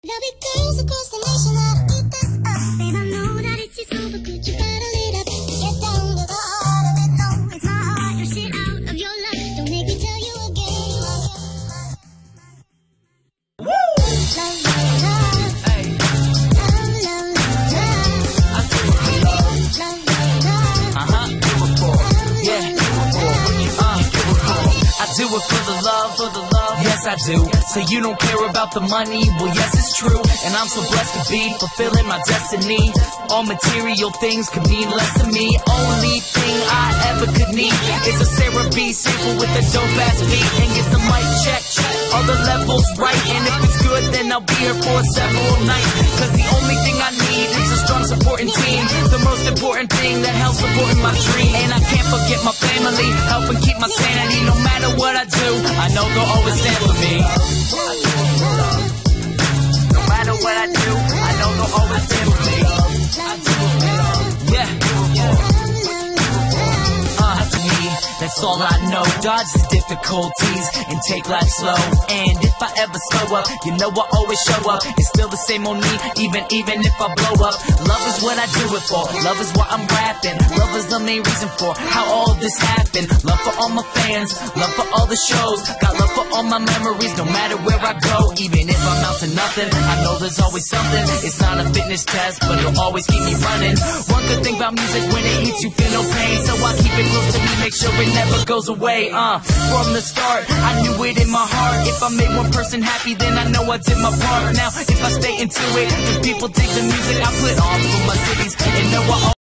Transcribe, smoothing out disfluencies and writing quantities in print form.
There'll be girls across the nation that'll eat this up. Babe, I know that it's just over, could you bottle it up? Get down to the heart of it, no, it's my heart. You're shit out of your luck. Don't make me tell you again. Woo! Love, love, love. Hey. Love, love, love, love. I do it for love. Love, love, love. Do it for. Yeah, do it for. Do it for. I do it for the love, yes I do. Say you don't care about the money, well yes it's true. And I'm so blessed to be fulfilling my destiny. All material things could mean less to me. Only thing I ever could need is a Sarah B sample with a dope ass beat. And get the mic check, all the levels right. And if it's good then I'll be here for several nights. Cause the only thing I need is a strong supporting team. The most important thing that helps supporting my dream. And I can't forget my family, helping keep my sanity. No matter what I do, I know they'll always stand for me. No matter what I do, I know they'll always stand for me. Yeah. That's all I know. Dodge the difficulties and take life slow. And if I ever slow up, you know I always show up. It's still the same on me, even if I blow up. Love is what I do it for. Love is why I'm rapping. Love is the main reason for how all this happened. Love for all my fans, love for all the shows. Got love for all my memories, no matter where I go. Even if I'm out to nothing, I know there's always something. It's not a fitness test, but it'll always keep me running. One good thing about music, when it hits you feel no pain. So I keep it close to me, make sure it never goes away. From the start, I knew it in my heart. If I made one person happy, then I know I did my part. Now, if I stay into it, if people dig the music I put on for my cities, and know I